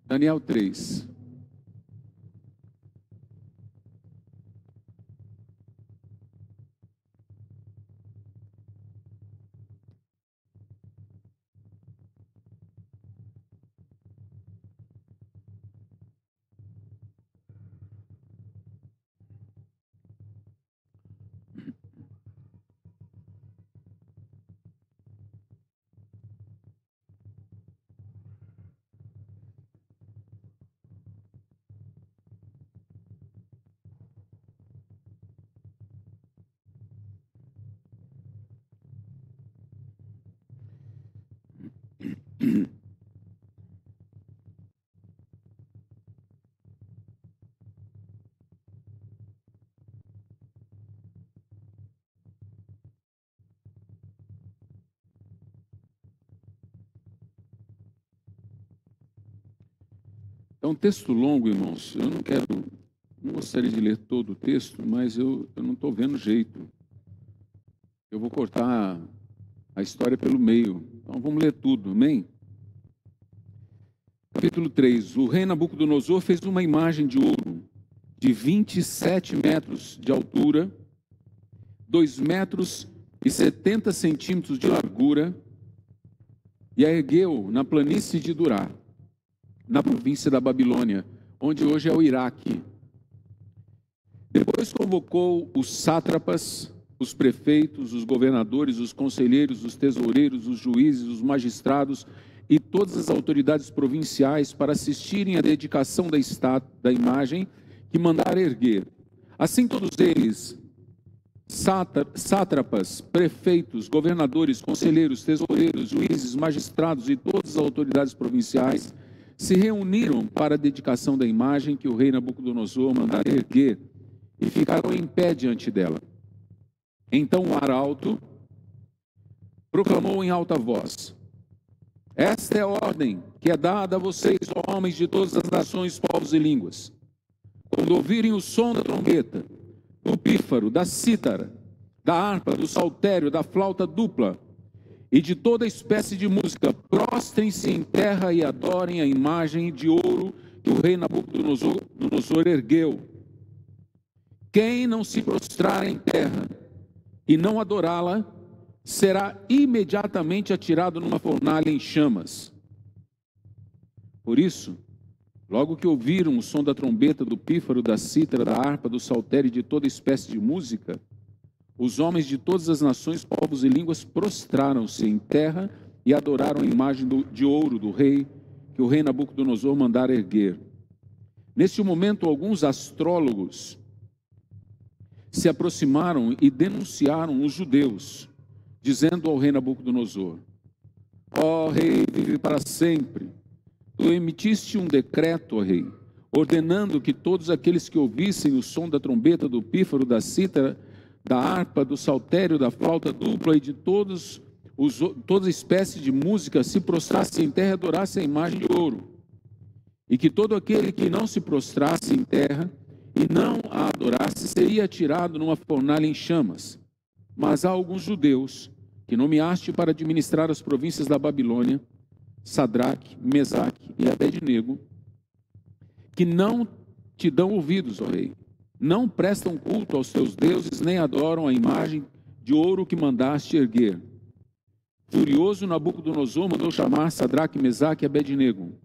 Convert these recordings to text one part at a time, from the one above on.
Daniel 3. É um texto longo, irmãos. Eu não gostaria de ler todo o texto, mas eu não estou vendo jeito. Eu vou cortar a história pelo meio. Então vamos ler tudo, amém? Capítulo 3. O rei Nabucodonosor fez uma imagem de ouro de 27 metros de altura, 2 metros e 70 centímetros de largura, e a ergueu na planície de Durá, na província da Babilônia, onde hoje é o Iraque. Depois convocou os sátrapas, os prefeitos, os governadores, os conselheiros, os tesoureiros, os juízes, os magistrados e todas as autoridades provinciais para assistirem à dedicação da imagem que mandara erguer. Assim todos eles, sátrapas, prefeitos, governadores, conselheiros, tesoureiros, juízes, magistrados e todas as autoridades provinciais, se reuniram para a dedicação da imagem que o rei Nabucodonosor mandara erguer e ficaram em pé diante dela. Então o arauto proclamou em alta voz: esta é a ordem que é dada a vocês, homens de todas as nações, povos e línguas. Quando ouvirem o som da trombeta, do pífaro, da cítara, da harpa, do saltério, da flauta dupla e de toda espécie de música, prostrem-se em terra e adorem a imagem de ouro que o rei Nabucodonosor ergueu. Quem não se prostrar em terra e não adorá-la, será imediatamente atirado numa fornalha em chamas. Por isso, logo que ouviram o som da trombeta, do pífaro, da cítara, da harpa, do saltério e de toda espécie de música, os homens de todas as nações, povos e línguas prostraram-se em terra e adoraram a imagem de ouro do rei, que o rei Nabucodonosor mandara erguer. Neste momento, alguns astrólogos se aproximaram e denunciaram os judeus, dizendo ao rei Nabucodonosor: ó rei, vive para sempre. Tu emitiste um decreto, ó rei, ordenando que todos aqueles que ouvissem o som da trombeta, do pífaro, da cítara, da harpa, do saltério, da flauta dupla e de toda espécie de música se prostrasse em terra e adorasse a imagem de ouro. E que todo aquele que não se prostrasse em terra e não a adorasse seria atirado numa fornalha em chamas. Mas há alguns judeus que nomeaste para administrar as províncias da Babilônia, Sadraque, Mesaque e Abednego, que não te dão ouvidos, ó rei. Não prestam culto aos teus deuses, nem adoram a imagem de ouro que mandaste erguer. Furioso, Nabucodonosor mandou chamar Sadraque, Mesaque e Abednego.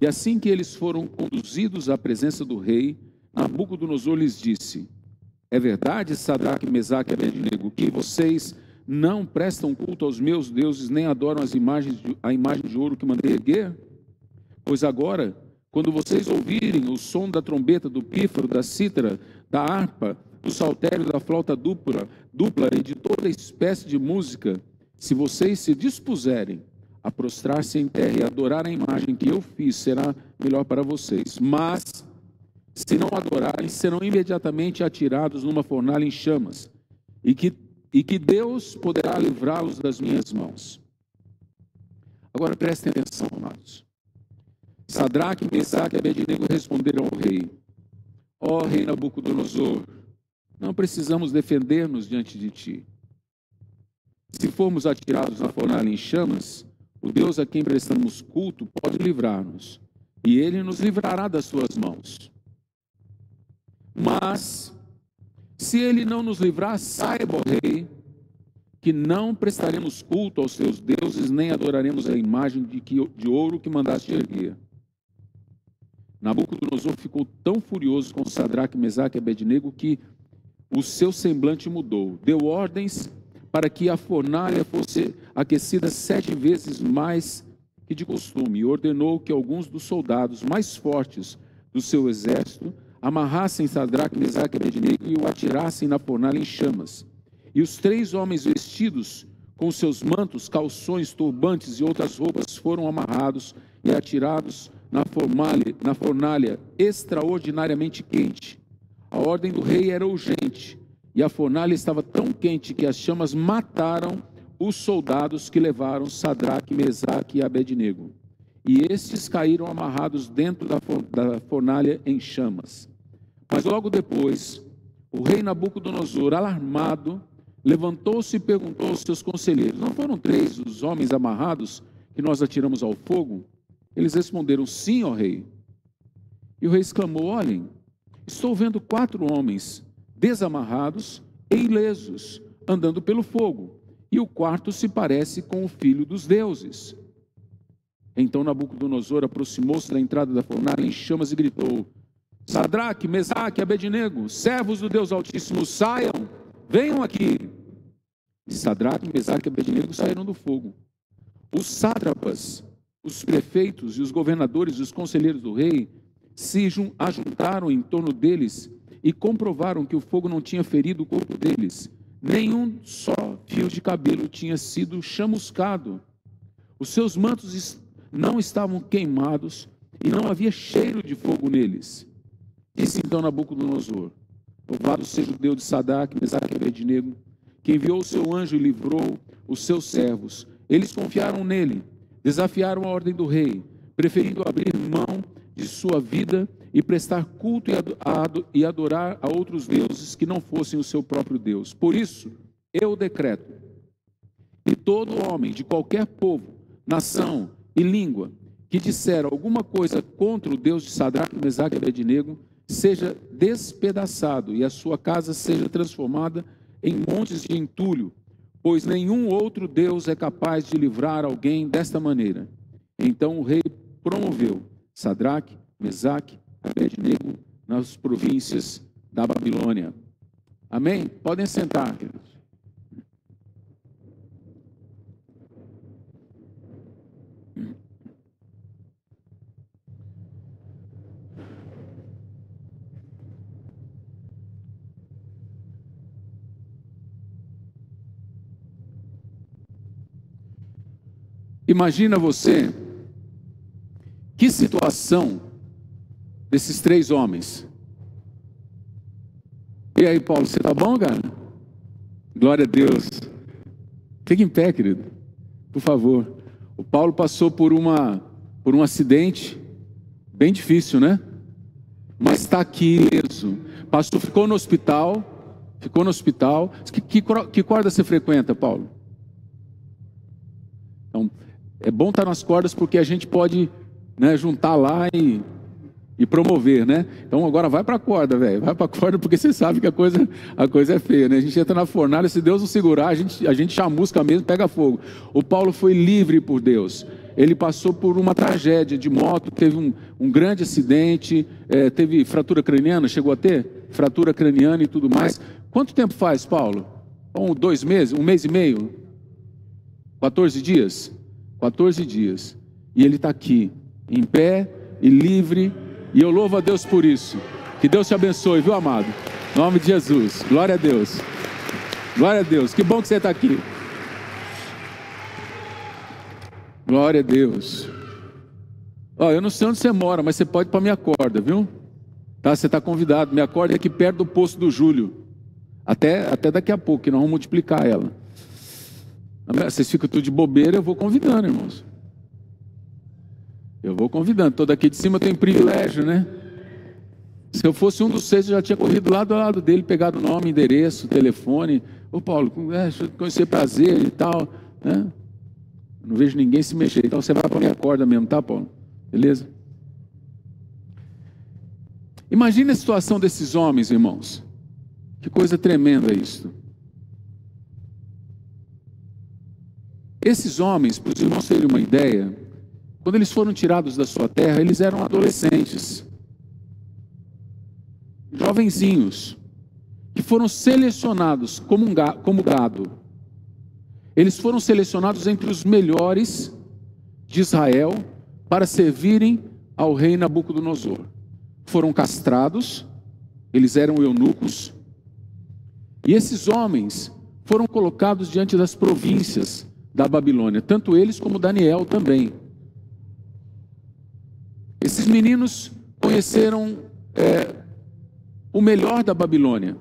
E assim que eles foram conduzidos à presença do rei, Nabucodonosor lhes disse: é verdade, Sadraque, Mesaque e Abednego, que vocês não prestam culto aos meus deuses, nem adoram a imagem de ouro que mandei erguer? Pois agora, quando vocês ouvirem o som da trombeta, do pífaro, da cítara, da harpa, do saltério, da flauta dupla e de toda espécie de música, se vocês se dispuserem a prostrar-se em terra e adorar a imagem que eu fiz, será melhor para vocês. Mas, se não adorarem, serão imediatamente atirados numa fornalha em chamas, e que Deus poderá livrá-los das minhas mãos. Agora prestem atenção, amados. Sadraque, Mesaque e Abednego responderam ao rei: ó rei Nabucodonosor, não precisamos defender-nos diante de ti. Se formos atirados na fornalha em chamas, o Deus a quem prestamos culto pode livrar-nos. e ele nos livrará das suas mãos. Mas, se ele não nos livrar, saiba, ó rei, que não prestaremos culto aos teus deuses, nem adoraremos a imagem de ouro que mandaste erguer. Nabucodonosor ficou tão furioso com Sadraque, Mesaque e Abednego que o seu semblante mudou. Deu ordens para que a fornalha fosse aquecida 7 vezes mais que de costume, e ordenou que alguns dos soldados mais fortes do seu exército amarrassem Sadraque, Mesaque e Abednego e o atirassem na fornalha em chamas. E os 3 homens vestidos com seus mantos, calções, turbantes e outras roupas foram amarrados e atirados na fornalha extraordinariamente quente. A ordem do rei era urgente, e a fornalha estava tão quente que as chamas mataram os soldados que levaram Sadraque, Mesaque e Abednego. E estes caíram amarrados dentro da fornalha em chamas. Mas logo depois, o rei Nabucodonosor, alarmado, levantou-se e perguntou aos seus conselheiros: não foram 3 os homens amarrados que nós atiramos ao fogo? Eles responderam: sim, ó rei. E o rei exclamou: olhem, estou vendo 4 homens desamarrados e ilesos, andando pelo fogo, e o quarto se parece com o filho dos deuses. Então Nabucodonosor aproximou-se da entrada da fornalha em chamas e gritou: Sadraque, Mesaque, Abednego, servos do Deus Altíssimo, saiam, venham aqui. E Sadraque, Mesaque e Abednego saíram do fogo. Os sátrapas, os prefeitos e os governadores e os conselheiros do rei se ajuntaram em torno deles e comprovaram que o fogo não tinha ferido o corpo deles. Nenhum só fio de cabelo tinha sido chamuscado. Os seus mantos não estavam queimados e não havia cheiro de fogo neles. Disse então Nabucodonosor: louvado seja o Deus de Sadraque, Mesaque e Abednego, que enviou o seu anjo e livrou os seus servos. Eles confiaram nele, desafiaram a ordem do rei, preferindo abrir mão de sua vida e prestar culto e adorar a outros deuses que não fossem o seu próprio Deus. Por isso, eu decreto que todo homem de qualquer povo, nação e língua que disser alguma coisa contra o Deus de Sadraque, Mesaque e Abednego seja despedaçado e a sua casa seja transformada em montes de entulho, pois nenhum outro Deus é capaz de livrar alguém desta maneira. Então o rei promoveu Sadraque, Mesaque e Abednego nas províncias da Babilônia. Amém? Podem sentar, queridos. Imagina você, que situação desses 3 homens. E aí, Paulo, você tá bom, cara? Glória a Deus. Fique em pé, querido, por favor. O Paulo passou por um acidente bem difícil, né? Mas está aqui ileso. Pastor, ficou no hospital. Que corda você frequenta, Paulo? Então, é bom estar nas cordas porque a gente pode, né, juntar lá e promover, né? Então agora vai para a corda, velho. Vai para a corda porque você sabe que a coisa é feia, né? A gente entra na fornalha, se Deus não segurar, a gente chamusca mesmo, pega fogo. O Paulo foi livre por Deus. Ele passou por uma tragédia de moto, teve um grande acidente, teve fratura craniana, chegou a ter? Fratura craniana e tudo mais. Quanto tempo faz, Paulo? 2 meses? 1 mês e meio? 14 dias? 14 dias. E ele está aqui, em pé e livre. E eu louvo a Deus por isso. Que Deus te abençoe, viu, amado? Em nome de Jesus. Glória a Deus. Glória a Deus. Que bom que você está aqui. Glória a Deus. Eu não sei onde você mora, mas você pode ir para minha corda, viu? Tá? Você está convidado. Minha corda é aqui perto do posto do Júlio. Até daqui a pouco, que nós vamos multiplicar ela. Vocês ficam tudo de bobeira, eu vou convidando, irmãos. Eu vou convidando. Todo aqui de cima tem privilégio, né? Se eu fosse um dos 6, eu já tinha corrido lá do lado dele, pegado o nome, endereço, telefone. Ô Paulo, deixa eu conhecer, prazer e tal, né? Não vejo ninguém se mexer. Então você vai para a minha corda mesmo, tá, Paulo? Beleza? Imagine a situação desses homens, irmãos. Que coisa tremenda isso. Esses homens, para os irmãos terem uma ideia, quando eles foram tirados da sua terra, eles eram adolescentes, jovenzinhos, que foram selecionados como gado. Eles foram selecionados entre os melhores de Israel para servirem ao rei Nabucodonosor. Foram castrados, eles eram eunucos, e esses homens foram colocados diante das províncias da Babilônia, tanto eles como Daniel também. Esses meninos conheceram o melhor da Babilônia.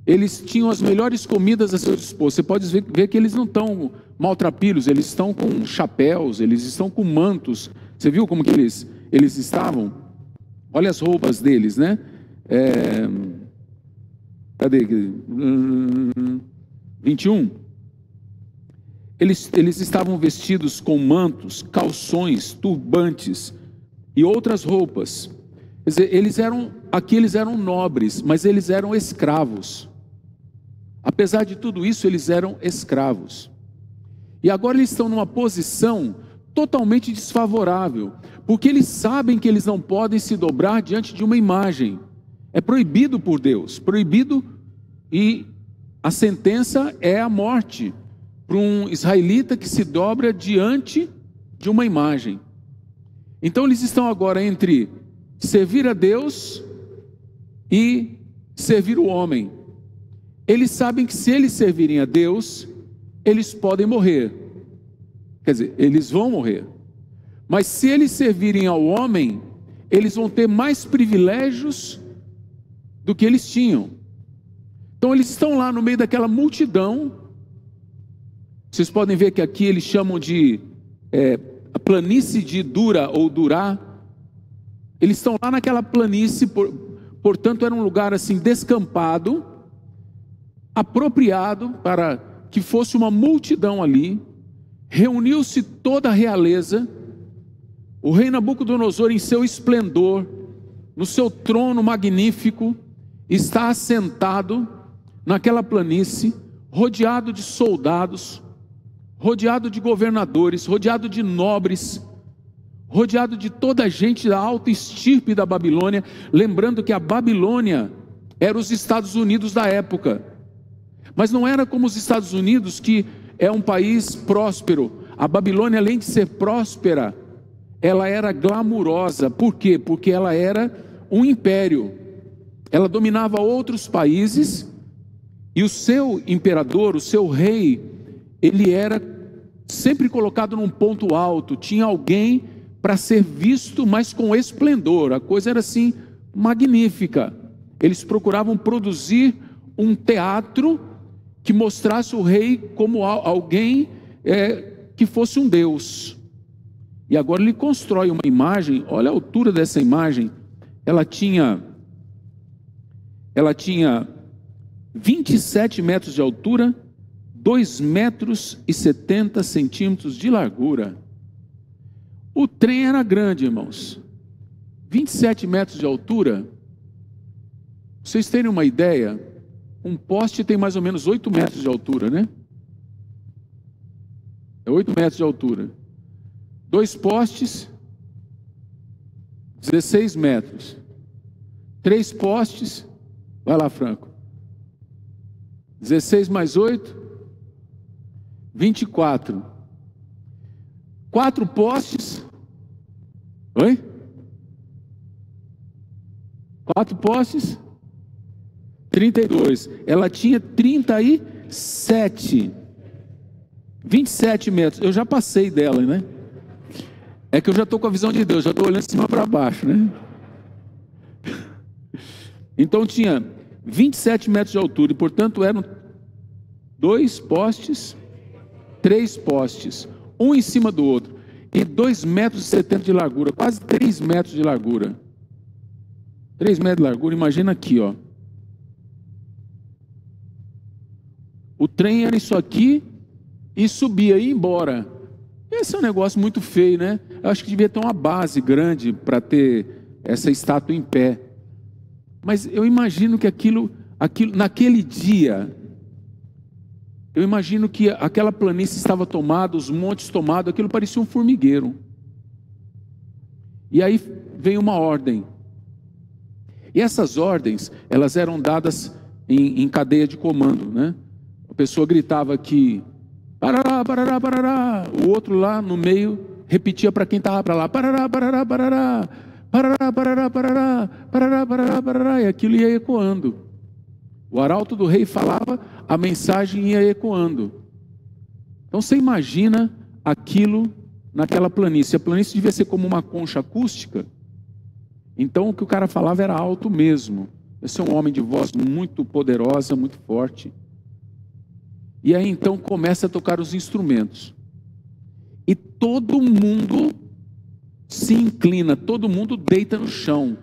Eles tinham as melhores comidas a seu dispor. Você pode ver que eles não estão maltrapilhos, eles estão com chapéus, eles estão com mantos. Você viu como que eles estavam? Olha as roupas deles, né? Cadê? 21. Eles estavam vestidos com mantos, calções, turbantes e outras roupas. Quer dizer, eles eram nobres, mas eles eram escravos. Apesar de tudo isso, eles eram escravos. E agora eles estão numa posição totalmente desfavorável, porque eles sabem que eles não podem se dobrar diante de uma imagem. É proibido por Deus, proibido, e a sentença é a morte para um israelita que se dobra diante de uma imagem. Então eles estão agora entre servir a Deus e servir o homem. Eles sabem que se eles servirem a Deus, eles podem morrer. Quer dizer, eles vão morrer. Mas se eles servirem ao homem, eles vão ter mais privilégios do que eles tinham. Então eles estão lá no meio daquela multidão. Vocês podem ver que aqui eles chamam de a planície de Dura ou Durá. Eles estão lá naquela planície, portanto era um lugar assim descampado, apropriado para que fosse uma multidão ali. Reuniu-se toda a realeza. O rei Nabucodonosor, em seu esplendor, no seu trono magnífico, está assentado naquela planície, rodeado de soldados, rodeado de governadores, rodeado de nobres, rodeado de toda a gente da alta estirpe da Babilônia. Lembrando que a Babilônia era os Estados Unidos da época, mas não era como os Estados Unidos, que é um país próspero. A Babilônia, além de ser próspera, ela era glamurosa. Por quê? Porque ela era um império. Ela dominava outros países, e o seu imperador, o seu rei, ele era sempre colocado num ponto alto. Tinha alguém para ser visto, mas com esplendor. A coisa era assim, magnífica. Eles procuravam produzir um teatro que mostrasse o rei como alguém que fosse um Deus. E agora ele constrói uma imagem. Olha a altura dessa imagem. Ela tinha 27 metros de altura, 2 metros e 70 centímetros de largura. O trem era grande, irmãos. 27 metros de altura. Pra vocês terem uma ideia, um poste tem mais ou menos 8 metros de altura, né? É 8 metros de altura. 2 postes, 16 metros. 3 postes, vai lá, Franco. 16 mais 8, 24. 4 postes. Oi? 4 postes, 32. Ela tinha 37. 27 metros. Eu já passei dela, né? É que eu já estou com a visão de Deus, já estou olhando de cima para baixo, né? Então tinha 27 metros de altura, e portanto eram 2 postes, 3 postes, um em cima do outro, e 2 metros e 70 de largura, quase 3 metros de largura. 3 metros de largura, imagina aqui, ó. O trem era isso aqui, e subia e ia embora. Esse é um negócio muito feio, né? Eu acho que devia ter uma base grande para ter essa estátua em pé. Mas eu imagino que aquilo naquele dia, eu imagino que aquela planície estava tomada, os montes tomados, aquilo parecia um formigueiro. E aí veio uma ordem. E essas ordens, elas eram dadas em cadeia de comando, né? A pessoa gritava aqui, parará, parará, parará. O outro lá no meio repetia para quem estava para lá, parará, parará, parará, parará, parará, parará, parará, parará, parará. E aquilo ia ecoando. O arauto do rei falava, a mensagem ia ecoando. Então você imagina aquilo naquela planície. A planície devia ser como uma concha acústica. Então o que o cara falava era alto mesmo. Esse é um homem de voz muito poderosa, muito forte. E aí então começa a tocar os instrumentos. E todo mundo se inclina, todo mundo deita no chão.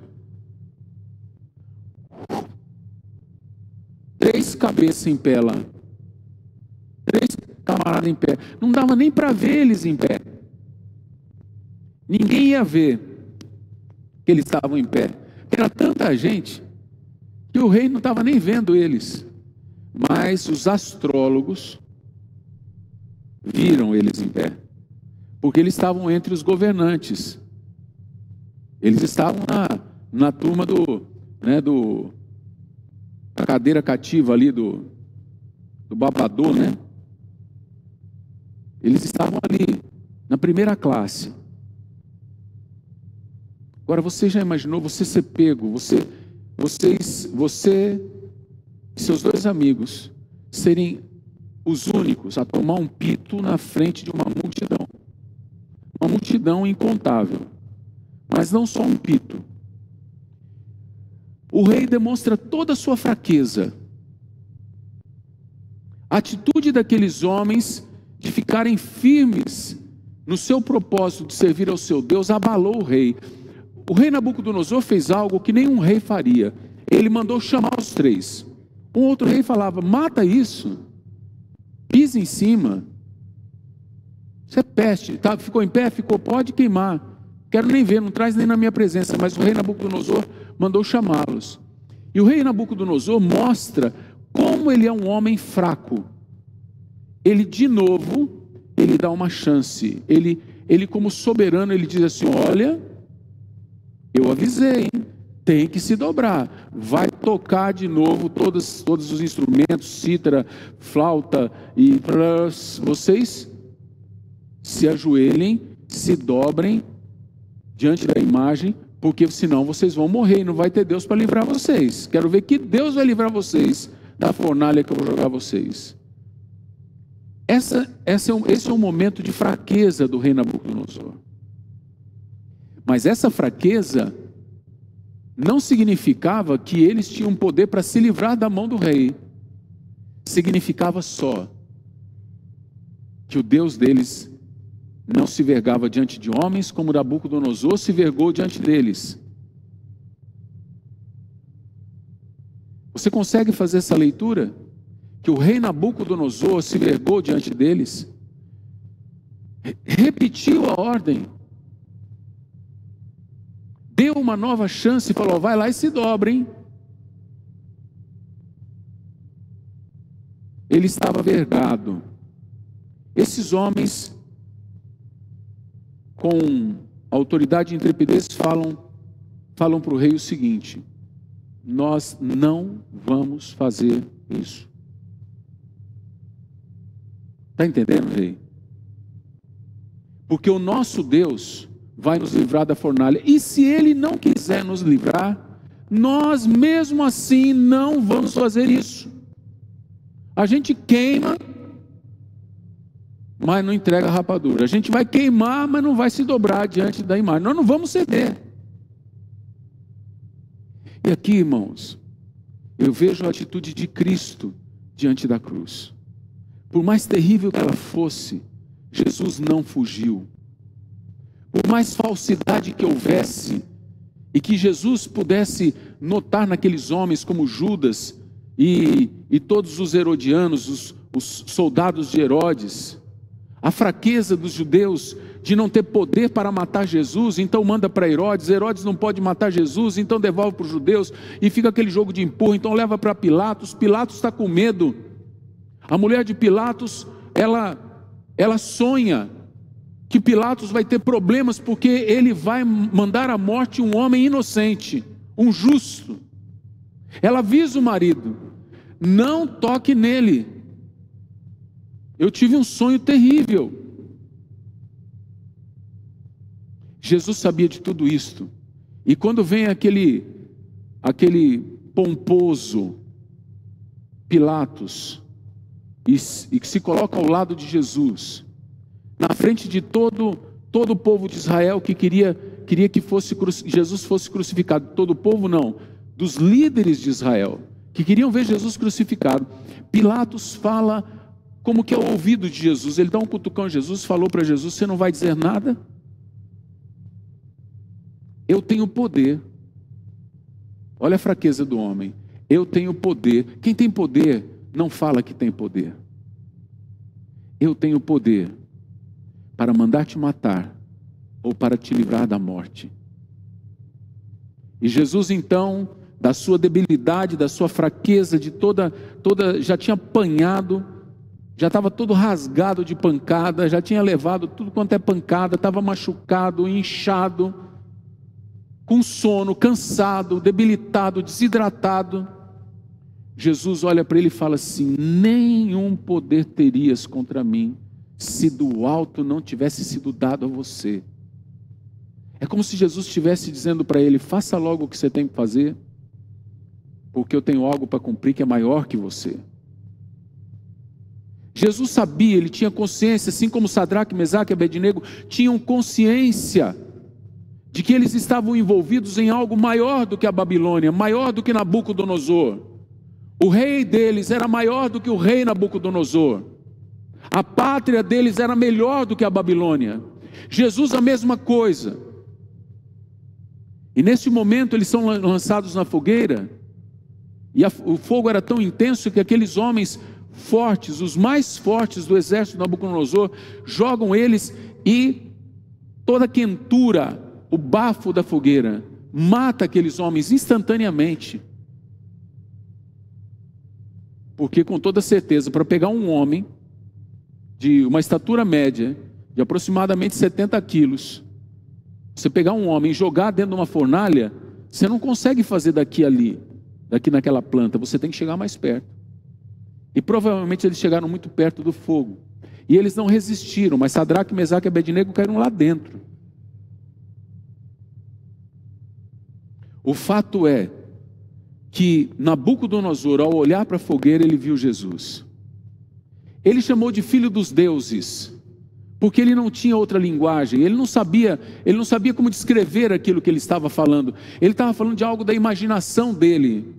3 cabeças em pé lá. 3 camaradas em pé. Não dava nem para ver eles em pé. Ninguém ia ver que eles estavam em pé. Era tanta gente que o rei não estava nem vendo eles. Mas os astrólogos viram eles em pé. Porque eles estavam entre os governantes. Eles estavam na turma da cadeira cativa ali do babador, né? Eles estavam ali na primeira classe. Agora você já imaginou você ser pego, você e seus 2 amigos serem os únicos a tomar um pito na frente de uma multidão incontável, mas não só um pito. O rei demonstra toda a sua fraqueza. A atitude daqueles homens de ficarem firmes no seu propósito de servir ao seu Deus abalou o rei. O rei Nabucodonosor fez algo que nenhum rei faria. Ele mandou chamar os 3. Um outro rei falava, mata isso, pisa em cima, isso é peste. Tá, ficou em pé? Ficou, pode queimar, quero nem ver, não traz nem na minha presença. Mas o rei Nabucodonosor mandou chamá-los. E o rei Nabucodonosor mostra como ele é um homem fraco. Ele de novo, ele dá uma chance. Ele como soberano, ele diz assim, olha, eu avisei, hein? Tem que se dobrar, vai tocar de novo todos os instrumentos, cítara, flauta, e vocês se ajoelhem, se dobrem diante da imagem, porque senão vocês vão morrer e não vai ter Deus para livrar vocês. Quero ver que Deus vai livrar vocês da fornalha que eu vou jogar vocês. Esse é um momento de fraqueza do rei Nabucodonosor. Mas essa fraqueza não significava que eles tinham poder para se livrar da mão do rei. Significava só que o Deus deles não se vergava diante de homens, como Nabucodonosor se vergou diante deles. Você consegue fazer essa leitura? Que o rei Nabucodonosor se vergou diante deles, repetiu a ordem, deu uma nova chance e falou, vai lá e se dobrem. Ele estava vergado. Esses homens, com autoridade e intrepidez, falam para o rei o seguinte, nós não vamos fazer isso. Está entendendo, rei? Porque o nosso Deus vai nos livrar da fornalha. E se Ele não quiser nos livrar, nós mesmo assim não vamos fazer isso. A gente queima, mas não entrega a rapadura. A gente vai queimar, mas não vai se dobrar diante da imagem. Nós não vamos ceder. E aqui, irmãos, eu vejo a atitude de Cristo diante da cruz. Por mais terrível que ela fosse, Jesus não fugiu. Por mais falsidade que houvesse, e que Jesus pudesse notar naqueles homens como Judas e todos os herodianos, os soldados de Herodes, a fraqueza dos judeus de não ter poder para matar Jesus, então manda para Herodes. Herodes não pode matar Jesus, então devolve para os judeus, e fica aquele jogo de empurra, então leva para Pilatos. Pilatos está com medo. A mulher de Pilatos, ela sonha que Pilatos vai ter problemas, porque ele vai mandar à morte um homem inocente, um justo. Ela avisa o marido: não toque nele, eu tive um sonho terrível. Jesus sabia de tudo isto, e quando vem aquele pomposo Pilatos, e que se coloca ao lado de Jesus, na frente de todo o povo de Israel, que queria que Jesus fosse crucificado. Todo o povo não, dos líderes de Israel, que queriam ver Jesus crucificado. Pilatos fala como que é o ouvido de Jesus. Ele dá um cutucão a Jesus, falou para Jesus: você não vai dizer nada? Eu tenho poder. Olha a fraqueza do homem. Eu tenho poder. Quem tem poder não fala que tem poder. Eu tenho poder para mandar te matar ou para te livrar da morte. E Jesus então, da sua debilidade, da sua fraqueza, de toda já tinha apanhado, já estava todo rasgado de pancada, já tinha levado tudo quanto é pancada, estava machucado, inchado, com sono, cansado, debilitado, desidratado. Jesus olha para ele e fala assim: nenhum poder terias contra mim, se do alto não tivesse sido dado a você. É como se Jesus estivesse dizendo para ele: faça logo o que você tem que fazer, porque eu tenho algo para cumprir que é maior que você. Jesus sabia, ele tinha consciência, assim como Sadraque, Mesaque e Abednego tinham consciência de que eles estavam envolvidos em algo maior do que a Babilônia, maior do que Nabucodonosor. O rei deles era maior do que o rei Nabucodonosor. A pátria deles era melhor do que a Babilônia. Jesus a mesma coisa. E nesse momento eles são lançados na fogueira, e o fogo era tão intenso que aqueles homens fortes, os mais fortes do exército de Nabucodonosor, jogam eles, e toda a quentura, o bafo da fogueira, mata aqueles homens instantaneamente. Porque com toda certeza, para pegar um homem de uma estatura média, de aproximadamente 70 quilos, você pegar um homem e jogar dentro de uma fornalha, você não consegue fazer daqui naquela planta, você tem que chegar mais perto. E provavelmente eles chegaram muito perto do fogo, e eles não resistiram, mas Sadraque, Mesaque e Abednego caíram lá dentro. O fato é que Nabucodonosor, ao olhar para a fogueira, ele viu Jesus. Ele chamou de filho dos deuses, porque ele não tinha outra linguagem, ele não sabia como descrever aquilo que ele estava falando. Ele estava falando de algo da imaginação dele.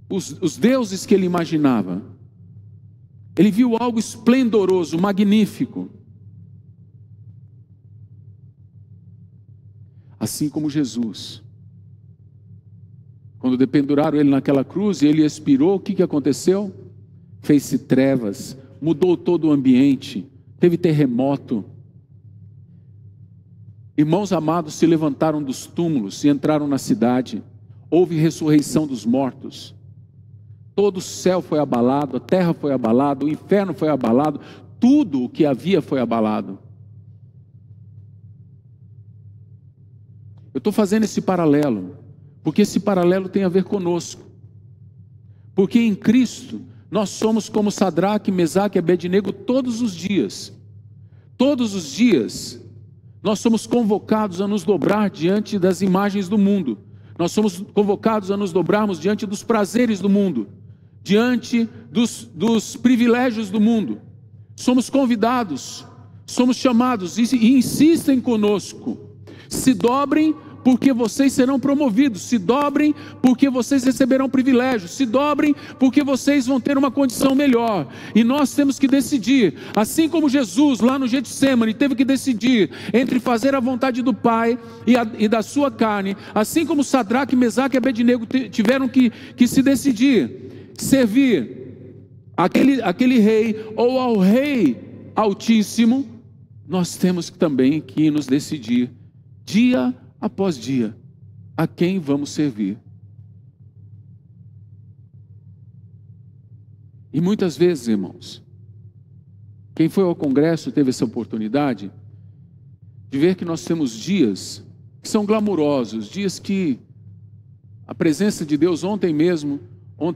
Os deuses que ele imaginava. Ele viu algo esplendoroso, magnífico. Assim como Jesus, quando dependuraram ele naquela cruz e ele expirou, o que aconteceu? Fez-se trevas, mudou todo o ambiente, teve terremoto. Irmãos amados se levantaram dos túmulos e entraram na cidade. Houve ressurreição dos mortos. Todo o céu foi abalado, a terra foi abalada, o inferno foi abalado, tudo o que havia foi abalado. Eu estou fazendo esse paralelo, porque esse paralelo tem a ver conosco. Porque em Cristo, nós somos como Sadraque, Mesaque e Abednego todos os dias. Todos os dias, nós somos convocados a nos dobrar diante das imagens do mundo. Nós somos convocados a nos dobrarmos diante dos prazeres do mundo, diante dos privilégios do mundo. Somos convidados, somos chamados e insistem conosco. Se dobrem, porque vocês serão promovidos. Se dobrem, porque vocês receberão privilégios. Se dobrem, porque vocês vão ter uma condição melhor. E nós temos que decidir, assim como Jesus lá no Getsemane teve que decidir entre fazer a vontade do Pai e da sua carne, assim como Sadraque, Mesaque e Abednego tiveram que se decidir, servir aquele rei ou ao rei Altíssimo, nós temos também que nos decidir, dia após dia, a quem vamos servir. E muitas vezes, irmãos, quem foi ao congresso teve essa oportunidade de ver que nós temos dias que são glamurosos, dias que a presença de Deus, ontem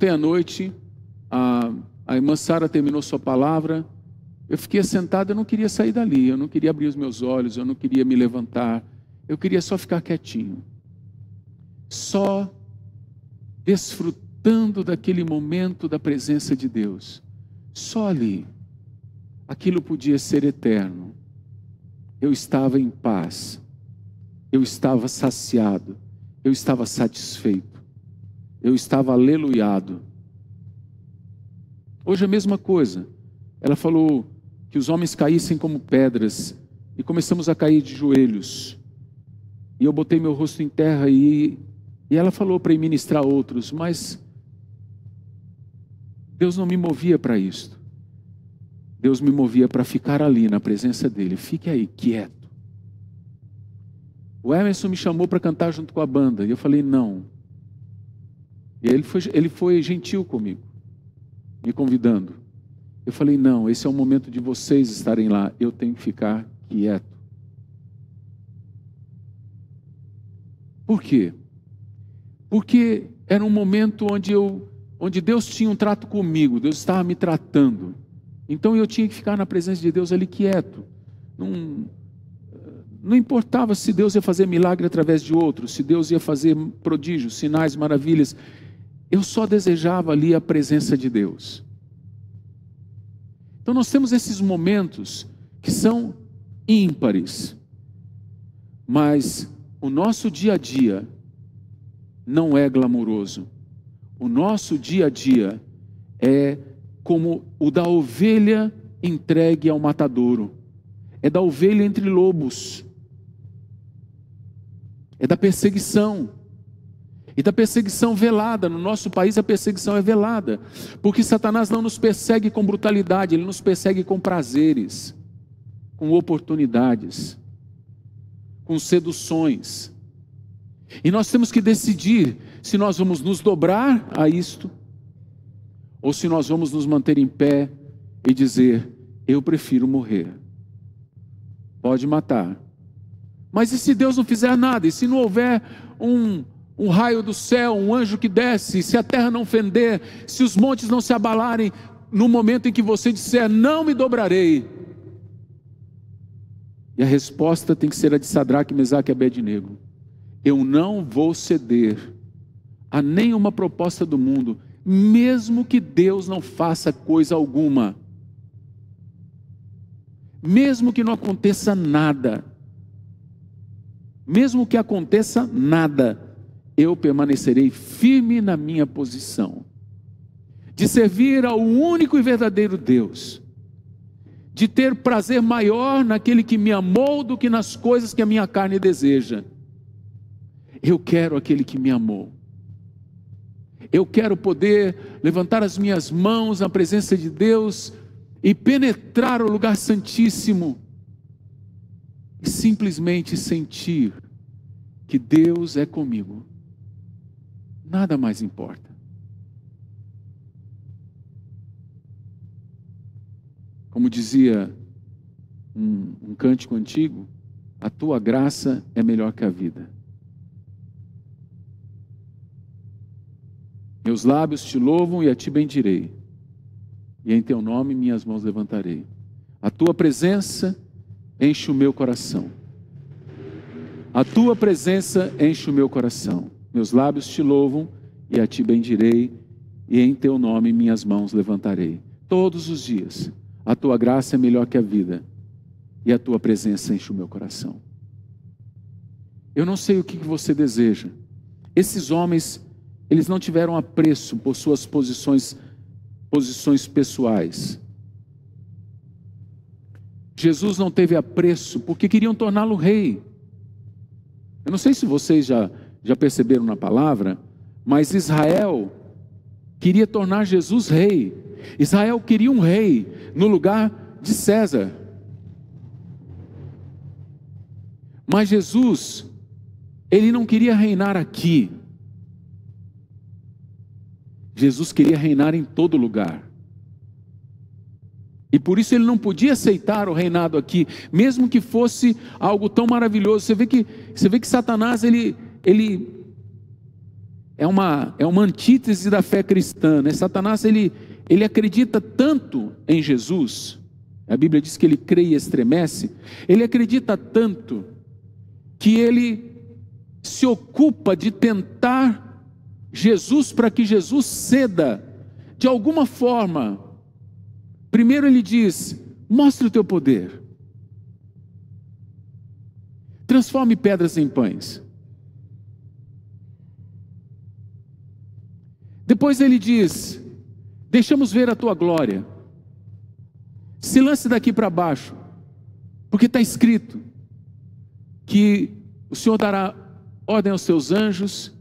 à noite, a irmã Sara terminou sua palavra, eu fiquei sentado, eu não queria sair dali, eu não queria abrir os meus olhos, eu não queria me levantar, eu queria só ficar quietinho, só desfrutando daquele momento da presença de Deus, só ali. Aquilo podia ser eterno. Eu estava em paz, eu estava saciado, eu estava satisfeito, eu estava aleluiado. Hoje a mesma coisa. Ela falou que os homens caíssem como pedras, e começamos a cair de joelhos, e eu botei meu rosto em terra, e ela falou para ir ministrar outros, mas Deus não me movia para isto. Deus me movia para ficar ali na presença dele. Fique aí, quieto. O Emerson me chamou para cantar junto com a banda, e eu falei não. E ele foi gentil comigo, me convidando. Eu falei não, esse é o momento de vocês estarem lá, eu tenho que ficar quieto. Por quê? Porque era um momento onde Deus tinha um trato comigo, Deus estava me tratando. Então eu tinha que ficar na presença de Deus ali quieto. Não importava se Deus ia fazer milagre através de outros, se Deus ia fazer prodígios, sinais, maravilhas. Eu só desejava ali a presença de Deus. Então nós temos esses momentos que são ímpares, mas o nosso dia a dia não é glamouroso. O nosso dia a dia é como o da ovelha entregue ao matadouro. É da ovelha entre lobos. É da perseguição. E da perseguição velada. No nosso país a perseguição é velada. Porque Satanás não nos persegue com brutalidade, ele nos persegue com prazeres, com oportunidades, com seduções. E nós temos que decidir se nós vamos nos dobrar a isto, ou se nós vamos nos manter em pé e dizer, eu prefiro morrer. Pode matar. Mas e se Deus não fizer nada? E se não houver um raio do céu, um anjo que desce, se a terra não fender, se os montes não se abalarem, no momento em que você disser, não me dobrarei? E a resposta tem que ser a de Sadraque, Mesaque e Abednego. Eu não vou ceder a nenhuma proposta do mundo, mesmo que Deus não faça coisa alguma, mesmo que não aconteça nada, mesmo que aconteça nada, eu permanecerei firme na minha posição, de servir ao único e verdadeiro Deus, de ter prazer maior naquele que me amou do que nas coisas que a minha carne deseja. Eu quero aquele que me amou. Eu quero poder levantar as minhas mãos na presença de Deus e penetrar o lugar santíssimo e simplesmente sentir que Deus é comigo. Nada mais importa. Como dizia um cântico antigo, a tua graça é melhor que a vida. Meus lábios te louvam e a ti bendirei, e em teu nome minhas mãos levantarei. A tua presença enche o meu coração. A tua presença enche o meu coração. Meus lábios te louvam e a ti bendirei, e em teu nome minhas mãos levantarei. Todos os dias, a tua graça é melhor que a vida, e a tua presença enche o meu coração. Eu não sei o que você deseja. Esses homens, eles não tiveram apreço por suas posições pessoais. Jesus não teve apreço porque queriam torná-lo rei. Eu não sei se vocês já perceberam na palavra, mas Israel queria tornar Jesus rei. Israel queria um rei no lugar de César. Mas Jesus, ele não queria reinar aqui. Jesus queria reinar em todo lugar. E por isso ele não podia aceitar o reinado aqui, mesmo que fosse algo tão maravilhoso. Você vê que Satanás, ele é uma antítese da fé cristã, né? Satanás, ele acredita tanto em Jesus. A Bíblia diz que ele crê e estremece. Ele acredita tanto que ele se ocupa de tentar Jesus para que Jesus ceda de alguma forma. Primeiro ele diz: mostre o teu poder, transforme pedras em pães. Depois ele diz: deixamos ver a tua glória, se lance daqui para baixo, porque está escrito que o Senhor dará ordem aos seus anjos.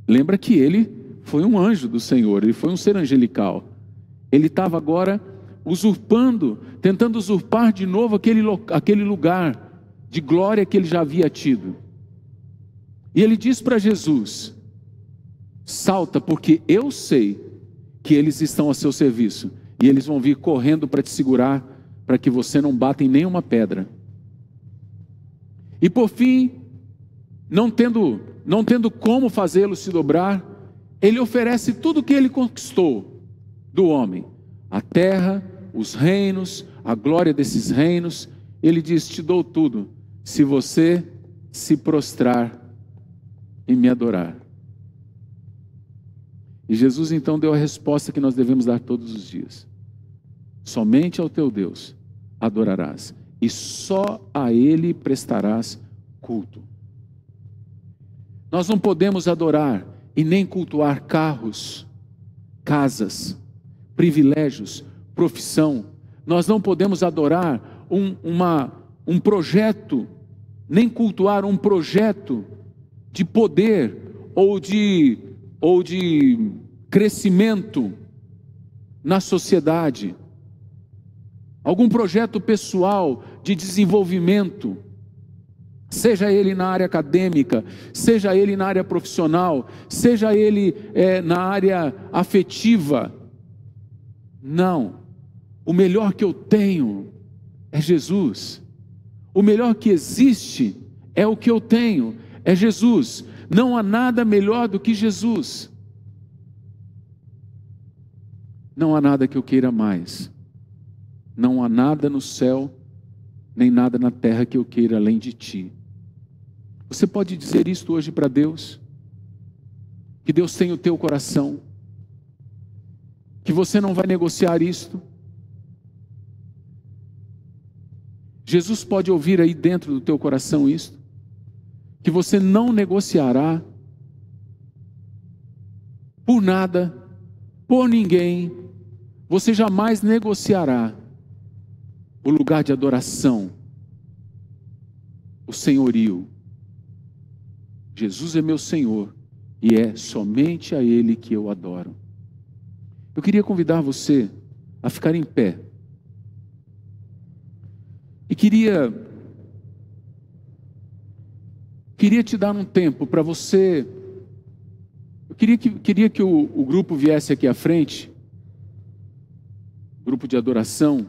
Lembra que ele foi um anjo do Senhor, ele foi um ser angelical. Ele estava agora usurpando, tentando usurpar de novo aquele lugar de glória que ele já havia tido. E ele diz para Jesus: salta, porque eu sei que eles estão a seu serviço, e eles vão vir correndo para te segurar, para que você não bata em nenhuma pedra. E por fim, não tendo como fazê-lo se dobrar, ele oferece tudo o que ele conquistou do homem: a terra, os reinos, a glória desses reinos. Ele diz: te dou tudo, se você se prostrar e me adorar. E Jesus então deu a resposta que nós devemos dar todos os dias: somente ao teu Deus adorarás, e só a Ele prestarás culto. Nós não podemos adorar e nem cultuar carros, casas, privilégios, profissão. Nós não podemos adorar um projeto, nem cultuar um projeto de poder ou de crescimento na sociedade, algum projeto pessoal de desenvolvimento, seja ele na área acadêmica, seja ele na área profissional, seja ele na área afetiva. Não, o melhor que eu tenho é Jesus. O melhor que existe é o que eu tenho, é Jesus. Não há nada melhor do que Jesus. Não há nada que eu queira mais. Não há nada no céu, nem nada na terra que eu queira além de ti. Você pode dizer isto hoje para Deus? Que Deus tem o teu coração? Que você não vai negociar isto? Jesus pode ouvir aí dentro do teu coração isto? Que você não negociará por nada, por ninguém. Você jamais negociará o lugar de adoração, o senhorio. Jesus é meu Senhor e é somente a Ele que eu adoro. Eu queria convidar você a ficar em pé. E queria te dar um tempo para você. Eu queria que o grupo viesse aqui à frente, grupo de adoração,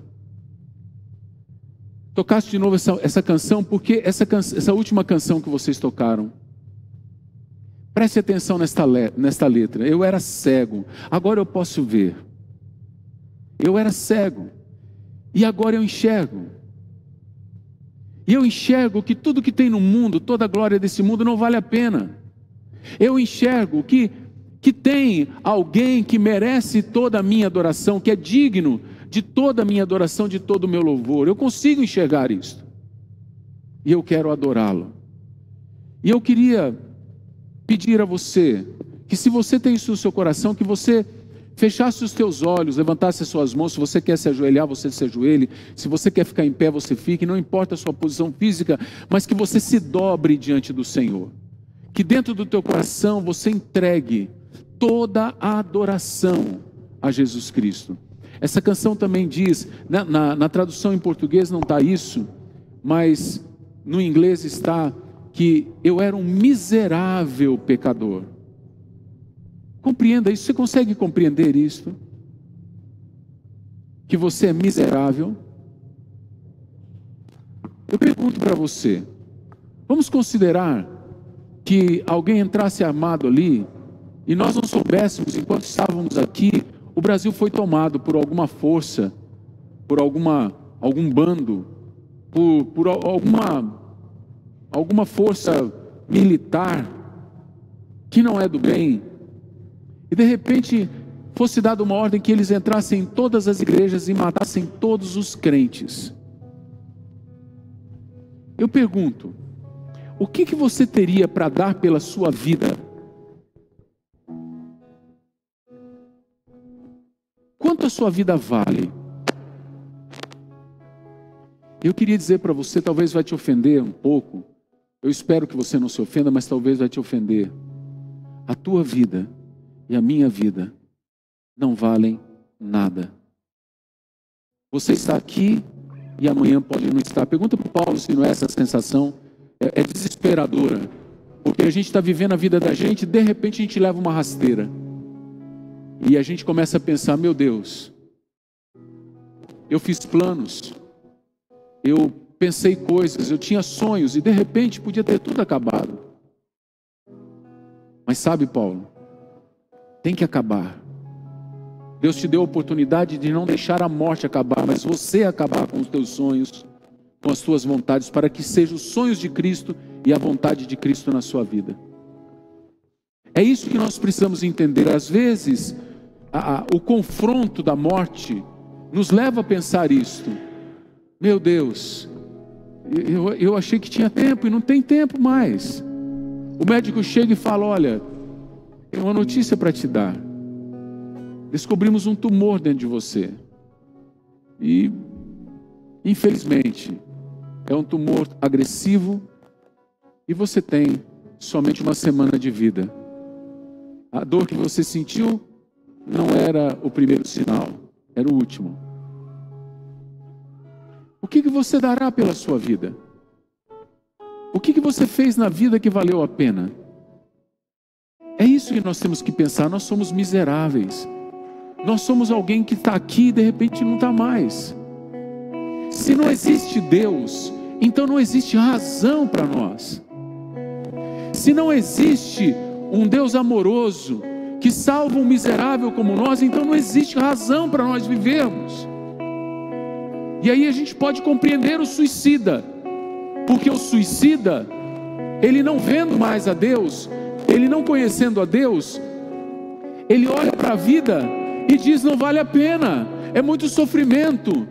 tocasse de novo essa canção, porque essa última canção que vocês tocaram, preste atenção nesta letra. Eu era cego, agora eu posso ver. Eu era cego e agora eu enxergo. E eu enxergo que tudo que tem no mundo, toda a glória desse mundo não vale a pena. Eu enxergo que tem alguém que merece toda a minha adoração, que é digno de toda a minha adoração, de todo o meu louvor. Eu consigo enxergar isto. E eu quero adorá-lo. E eu queria pedir a você, que se você tem isso no seu coração, que você fechasse os teus olhos, levantasse as suas mãos. Se você quer se ajoelhar, você se ajoelhe. Se você quer ficar em pé, você fique. Não importa a sua posição física, mas que você se dobre diante do Senhor. Que dentro do teu coração você entregue toda a adoração a Jesus Cristo. Essa canção também diz, na tradução em português não está isso, mas no inglês está que eu era um miserável pecador. Compreenda isso, você consegue compreender isso? Que você é miserável? Eu pergunto para você, vamos considerar que alguém entrasse armado ali e nós não soubéssemos, enquanto estávamos aqui, o Brasil foi tomado por alguma força, por algum bando, por alguma força militar que não é do bem, e de repente fosse dada uma ordem que eles entrassem em todas as igrejas e matassem todos os crentes. Eu pergunto, o que você teria para dar pela sua vida? Quanto a sua vida vale? Eu queria dizer para você, talvez vai te ofender um pouco, eu espero que você não se ofenda, mas talvez vai te ofender. A tua vida e a minha vida não valem nada. Você está aqui e amanhã pode não estar. Pergunta para o Paulo se não é essa sensação. É desesperadora, porque a gente está vivendo a vida da gente e de repente a gente leva uma rasteira e a gente começa a pensar, meu Deus, eu fiz planos, eu pensei coisas, eu tinha sonhos e de repente podia ter tudo acabado. Mas sabe, Paulo, tem que acabar. Deus te deu a oportunidade de não deixar a morte acabar, mas você acabar com os teus sonhos, com as tuas vontades, para que sejam os sonhos de Cristo e a vontade de Cristo na sua vida. É isso que nós precisamos entender. Às vezes, o confronto da morte nos leva a pensar isto. Meu Deus, eu achei que tinha tempo e não tem tempo mais. O médico chega e fala, olha, tem uma notícia para te dar. Descobrimos um tumor dentro de você. E, infelizmente, é um tumor agressivo e você tem somente uma semana de vida. A dor que você sentiu não era o primeiro sinal, era o último. O que você dará pela sua vida? O que você fez na vida que valeu a pena? É isso que nós temos que pensar. Nós somos miseráveis. Nós somos alguém que está aqui e de repente não está mais. Se não existe Deus, então não existe razão para nós. Se não existe um Deus amoroso que salva um miserável como nós, então não existe razão para nós vivermos. E aí a gente pode compreender o suicida, porque o suicida, ele não vendo mais a Deus, ele não conhecendo a Deus, ele olha para a vida e diz, não vale a pena, é muito sofrimento.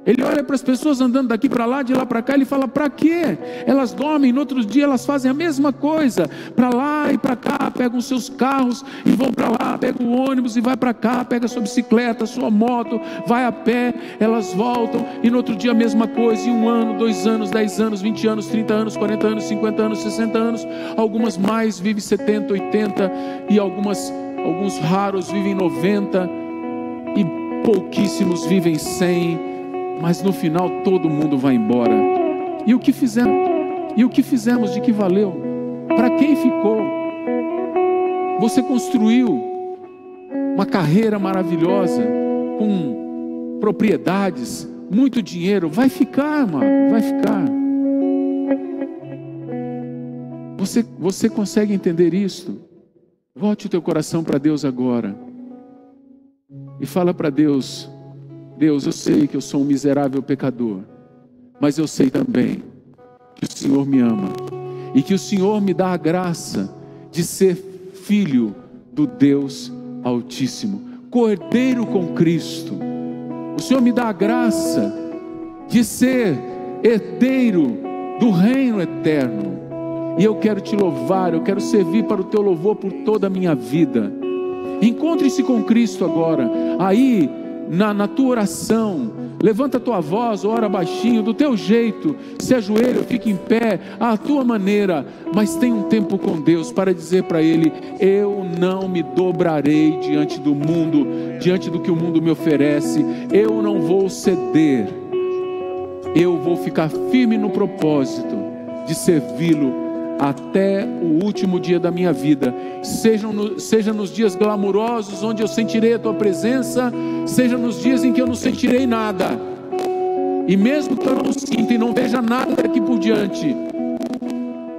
Ele olha para as pessoas andando daqui para lá, de lá para cá, ele fala, para quê? Elas dormem, no outro dia elas fazem a mesma coisa, para lá e para cá, pegam seus carros e vão para lá, pegam o ônibus e vai para cá, pega sua bicicleta, sua moto, vai a pé, elas voltam, e no outro dia a mesma coisa, e 1 ano, 2 anos, 10 anos, 20 anos, 30 anos, 40 anos, 50 anos, 60 anos, algumas mais vivem 70, 80, e alguns raros vivem 90, e pouquíssimos vivem 100, mas no final todo mundo vai embora. E o que fizemos? E o que fizemos? De que valeu? Para quem ficou? Você construiu uma carreira maravilhosa, com propriedades, muito dinheiro. Vai ficar, mano, vai ficar. Você consegue entender isso? Volte o teu coração para Deus agora e fala para Deus, Deus, eu sei que eu sou um miserável pecador, mas eu sei também que o Senhor me ama e que o Senhor me dá a graça de ser filho do Deus Altíssimo, cordeiro com Cristo. O Senhor me dá a graça de ser herdeiro do reino eterno. E eu quero te louvar, eu quero servir para o teu louvor por toda a minha vida. Encontre-se com Cristo agora, aí na tua oração, Levanta a tua voz, ora baixinho, do teu jeito, se ajoelha, fica em pé, à tua maneira, mas tem um tempo com Deus para dizer para Ele: eu não me dobrarei diante do mundo, diante do que o mundo me oferece, eu não vou ceder, eu vou ficar firme no propósito de servi-lo até o último dia da minha vida, seja nos dias glamurosos, onde eu sentirei a tua presença, seja nos dias em que eu não sentirei nada, e mesmo que eu não sinta e não veja nada daqui por diante,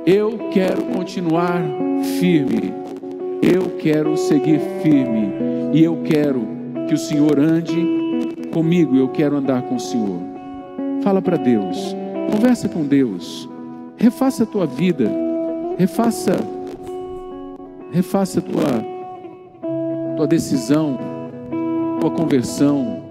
eu quero continuar firme, eu quero seguir firme, e eu quero que o Senhor ande comigo, eu quero andar com o Senhor. Fala para Deus, conversa com Deus, refaça a tua vida, refaça a tua decisão, tua conversão.